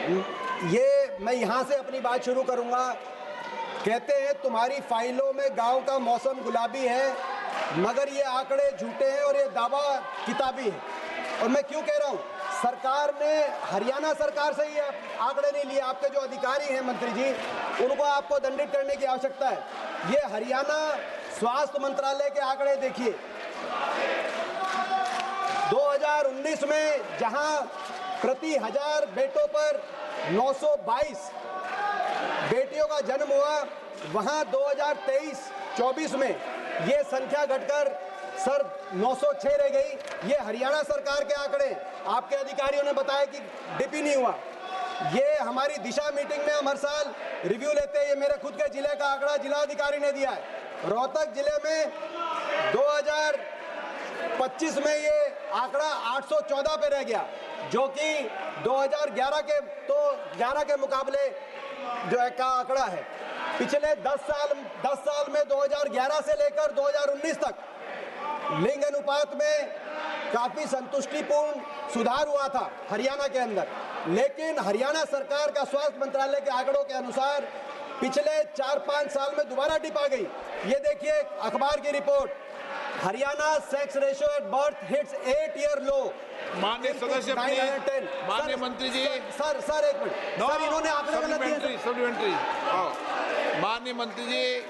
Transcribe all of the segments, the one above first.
ये मैं यहाँ से अपनी बात शुरू करूँगा। कहते हैं तुम्हारी फाइलों में गांव का मौसम गुलाबी है, मगर ये आंकड़े झूठे हैं और ये दावा किताबी है। और मैं क्यों कह रहा हूँ, सरकार ने हरियाणा सरकार से ये आंकड़े नहीं लिए। आपके जो अधिकारी हैं मंत्री जी, उनको आपको दंडित करने की आवश्यकता है। ये हरियाणा स्वास्थ्य मंत्रालय के आंकड़े देखिए। 2019 में जहां प्रति 1000 बेटों पर 922 बेटियों का जन्म हुआ, वहां 2023-24 में ये संख्या घटकर सर 906 रह गई। ये हरियाणा सरकार के आंकड़े, आपके अधिकारियों ने बताया कि डिप ही नहीं हुआ। ये हमारी दिशा मीटिंग में हम हर साल रिव्यू लेते हैं। ये मेरे खुद के जिले का आंकड़ा जिला अधिकारी ने दिया है। रोहतक जिले में 2025 में ये आंकड़ा 814 पे रह गया, जो कि 2011 के मुकाबले जो है का आंकड़ा है। पिछले 10 साल में 2011 से लेकर 2019 तक लिंग अनुपात में काफी संतुष्टिपूर्ण सुधार हुआ था हरियाणा के अंदर। लेकिन हरियाणा सरकार का स्वास्थ्य मंत्रालय के आंकड़ों के अनुसार पिछले 4-5 साल में दोबारा डिप आ गई। ये देखिए अखबार की report, Haryana sex ratio at birth hits 8-year लो। माननीय सदस्य, माननीय मंत्री जी, सर एक मिनट, सर इन्होंने आंकड़े गलत दिए। सप्लीमेंट्री, माननीय मंत्री जी।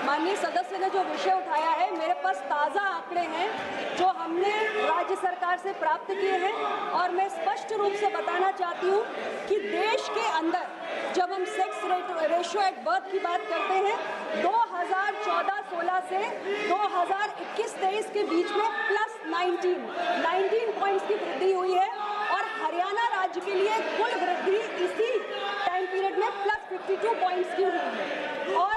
माननीय सदस्य ने जो विषय उठाया है, मेरे पास ताज़ा आंकड़े हैं जो हमने राज्य सरकार से प्राप्त किए हैं। और मैं स्पष्ट रूप से बताना चाहती हूँ कि देश के अंदर जब हम सेक्स रेशियो एट बर्थ की बात करते हैं, 2014-16 से 2021-23 के बीच में प्लस 19 पॉइंट्स की वृद्धि हुई है। और हरियाणा राज्य के लिए कुल वृद्धि इसी टाइम पीरियड में प्लस 52 पॉइंट्स की हुई है। और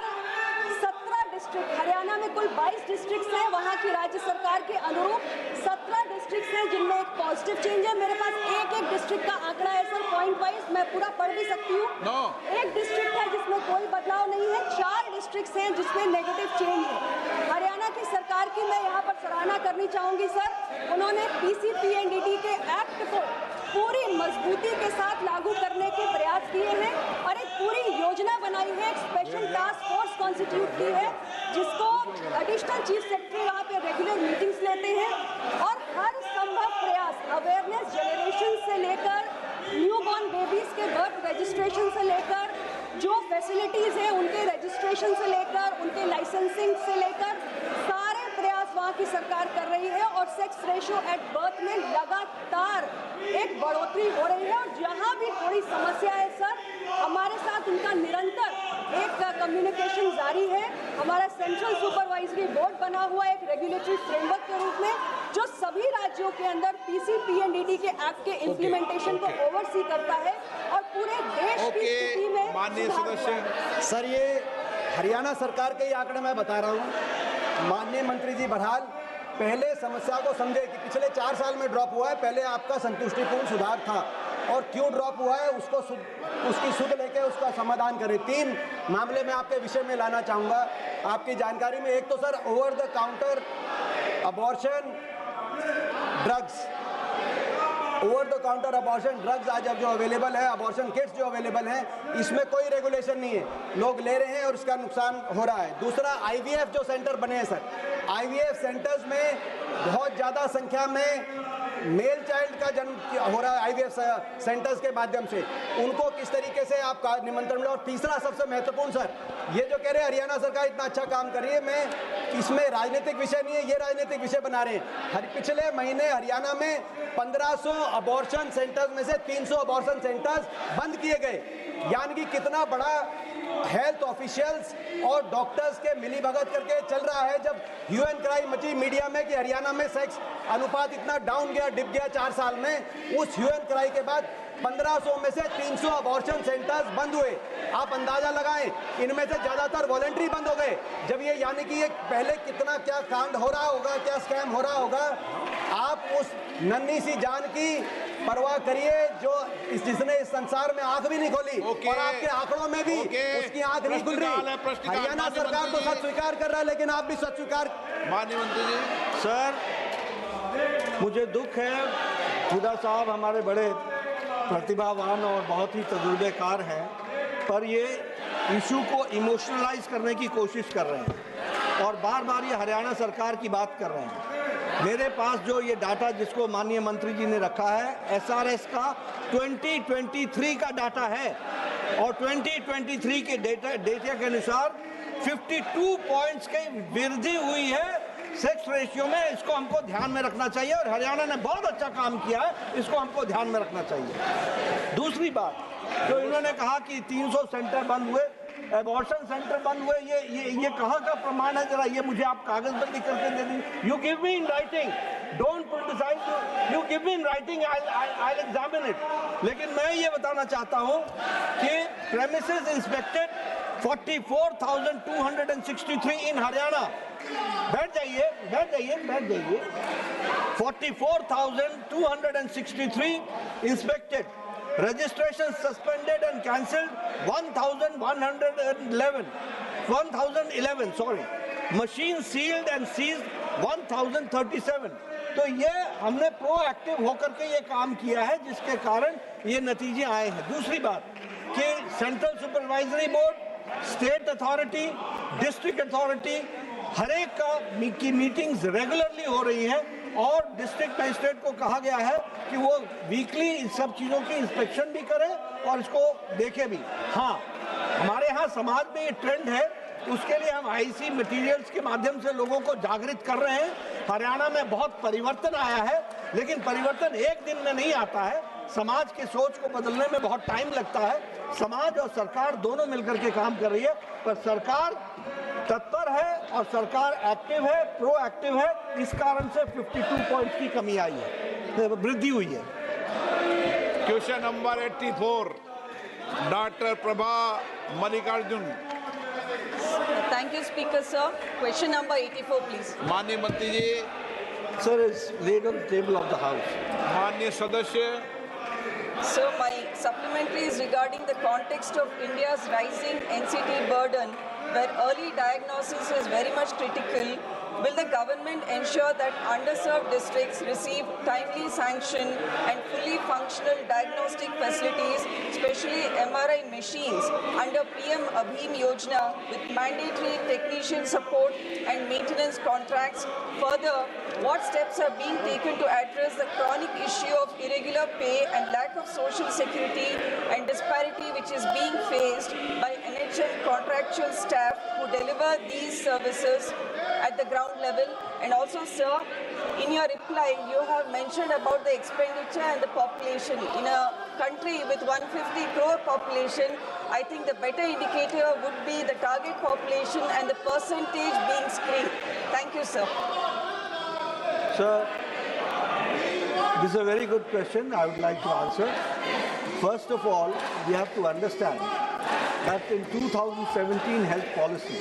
हरियाणा में कुल 22 डिस्ट्रिक्ट्स हैं, वहाँ की राज्य सरकार के अनुरूप 17 डिस्ट्रिक्ट्स हैं जिनमें एक पॉजिटिव चेंज है। मेरे पास एक डिस्ट्रिक्ट का आंकड़ा है सर, पॉइंट वाइज, मैं पूरा पढ़ भी सकती हूँ। एक डिस्ट्रिक्ट है जिसमें कोई बदलाव नहीं है, 4 डिस्ट्रिक्ट्स हैं जिसमें नेगेटिव चेंज है। हरियाणा की सरकार की मैं यहाँ पर सराहना करनी चाहूँगी सर। उन्होंने PCPNDT के एक्ट को पूरी मजबूती के साथ लागू करने के प्रयास किए हैं और एक पूरी योजना बनाई है, एक स्पेशल टास्क फोर्स कॉन्स्टिट्यूट की है, जिसको एडिशनल चीफ सेक्रेटरी वहाँ पे रेगुलर मीटिंग्स लेते हैं और हर संभव प्रयास अवेयरनेस जनरेशन से लेकर न्यूबॉर्न बेबीज के बर्थ रजिस्ट्रेशन से लेकर जो फैसिलिटीज़ हैं उनके रजिस्ट्रेशन से लेकर उनके लाइसेंसिंग से लेकर सारे प्रयास वहाँ की सरकार कर रही है। और सेक्स रेशियो एट बर्थ में लगातार एक बढ़ोतरी हो रही है। और जहाँ भी थोड़ी समस्या है सर, हमारे साथ उनका निरंतर एक कम्युनिकेशन जारी है। हमारा सेंट्रल सुपरवाइजरी बोर्ड बना हुआ है एक रेगुलेटरी फ्रेमवर्क के रूप में, जो सभी राज्यों के अंदर PCPNDT के एक्ट के इम्प्लीमेंटेशन को ओवरसी करता है और पूरे देश की स्थिति में। माननीय सदस्य सर, ये हरियाणा सरकार के ही आंकड़े मैं बता रहा हूँ। माननीय मंत्री जी बहरहाल पहले समस्या को समझे कि पिछले 4 साल में ड्रॉप हुआ है। पहले आपका संतुष्टिपूर्ण सुधार था और क्यों ड्रॉप हुआ है उसकी सुध लेके उसका समाधान करें। 3 मामले में आपके विषय में लाना चाहूँगा आपकी जानकारी में। एक तो sir over the counter abortion drugs, over the counter abortion drugs आज अब जो अवेलेबल है, अबॉर्शन किट्स जो अवेलेबल हैं, इसमें कोई रेगुलेशन नहीं है, लोग ले रहे हैं और इसका नुकसान हो रहा है। दूसरा IVF जो सेंटर बने हैं सर, IVF सेंटर्स में बहुत ज़्यादा संख्या में मेल चाइल्ड का जन्म हो रहा है IVF सेंटर्स के माध्यम से। उनको किस तरीके से आप निमंत्रण मिला। और तीसरा सबसे महत्वपूर्ण सर, ये जो कह रहे हैं हरियाणा सरकार इतना अच्छा काम कर रही है, मैं इसमें राजनीतिक विषय नहीं है, ये राजनीतिक विषय बना रहे हैं। पिछले महीने हरियाणा में 1500 अबॉर्शन सेंटर्स में से 300 अबॉर्शन सेंटर्स बंद किए गए। यानी कि कितना बड़ा हेल्थ ऑफिशियल्स और डॉक्टर्स के मिलीभगत करके चल रहा है। जब ह्यू एंड क्राई मची मीडिया में कि हरियाणा में सेक्स अनुपात इतना डाउन गया, डिप गया 4 साल में, उस ह्यू एंड क्राई के बाद 1500 में से 300 अबॉर्शन सेंटर्स बंद हुए। आप अंदाजा लगाएं, इनमें से ज़्यादातर वॉलंटरी बंद हो गए। जब ये यानी कि ये पहले कितना क्या कांड हो रहा होगा, क्या स्कैम हो रहा होगा। आप उस नन्ही सी जान की परवाह करिए जिसने इस संसार में आंख भी नहीं खोली और आपके आंकड़ों में भी उसकी आंख नहीं खुल रही। हरियाणा सरकार तो सच स्वीकार कर रहा है, लेकिन आप भी सच स्वीकार। माननीय मंत्री जी। सर, मुझे दुख है, हुडा साहब हमारे बड़े प्रतिभावान और बहुत ही तजुर्बेकार हैं, पर ये इशू को इमोशनलाइज करने की कोशिश कर रहे हैं और बार बार ये हरियाणा सरकार की बात कर रहे हैं। मेरे पास जो ये डाटा जिसको माननीय मंत्री जी ने रखा है, एसआरएस का 2023 का डाटा है और 2023 के डेटा के अनुसार 52 पॉइंट्स की वृद्धि हुई है सेक्स रेशियो में। इसको हमको ध्यान में रखना चाहिए और हरियाणा ने बहुत अच्छा काम किया है, इसको हमको ध्यान में रखना चाहिए। दूसरी बात, जो इन्होंने कहा कि 300 सेंटर बंद हुए, एबॉर्शन सेंटर बंद हुए, ये कहाँ का प्रमाण है? जरा ये मुझे आप कागज पर लिख करके दे दीजिए। You give me in writing, don't criticise, you give me in writing, I examine it. लेकिन मैं ये बताना चाहता हूँ कि प्रेमिसेस इंस्पेक्टेड 44,263 इन हरियाणा। बैठ जाइए, बैठ जाइए, बैठ जाइए। 44,263 inspected, registration suspended and cancelled 1,111, sorry, machine sealed and seized 1,037। तो ये हमने प्रोएक्टिव होकर के ये काम किया है, जिसके कारण ये नतीजे आए हैं। दूसरी बात कि central supervisory board, state authority, district authority, हर एक की मीटिंग्स रेगुलरली हो रही हैं और डिस्ट्रिक्ट मजिस्ट्रेट को कहा गया है कि वो वीकली इन सब चीज़ों की इंस्पेक्शन भी करें और इसको देखें भी। हाँ, हमारे यहाँ समाज में ये ट्रेंड है, उसके लिए हम आईसी मटेरियल्स के माध्यम से लोगों को जागृत कर रहे हैं। हरियाणा में बहुत परिवर्तन आया है, लेकिन परिवर्तन एक दिन में नहीं आता है। समाज की सोच को बदलने में बहुत टाइम लगता है। समाज और सरकार दोनों मिलकर के काम कर रही है, पर सरकार तत्पर है और सरकार एक्टिव है, प्रोएक्टिव है। इस कारण से 52 पॉइंट्स की कमी आई है, वृद्धि हुई है। Question number 84, doctor Prabha Mallikarjun. Thank you, Speaker, sir. Question number 84, please. माननीय मंत्री जी। Sir, is laid on the table of the House. माननीय सदस्य। Sir, my supplementary is regarding the context of India's rising NCT burden, where early diagnosis is very much critical. Will the government ensure that underserved districts receive timely sanction and fully functional diagnostic facilities, especially MRI machines, under PM Abhim Yojana with mandatory technician support and maintenance contracts? Further, what steps are being taken to address the chronic issue of irregular pay and lack of social security and disparity which is being faced by NHM contractual staff who deliver these services at the ground level? And also, sir, in your reply, you have mentioned about the expenditure and the population. In a country with 150 crore population, I think the better indicator would be the target population and the percentage being screened. Thank you, sir. Sir, this is a very good question. I would like to answer. First of all, we have to understand that in 2017 health policy,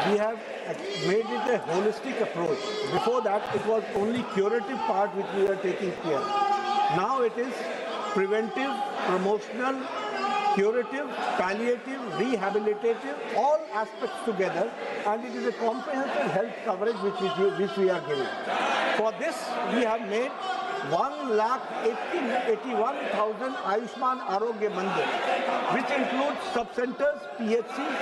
we have made it a holistic approach. Before that, it was only curative part which we are taking care. Now it is preventive, promotional, curative, palliative, rehabilitative, all aspects together, and it is a comprehensive health coverage which we are giving. For this, we have made 1,81,000 Ayushman Arogya Mandir, which includes sub-centers, PHCs,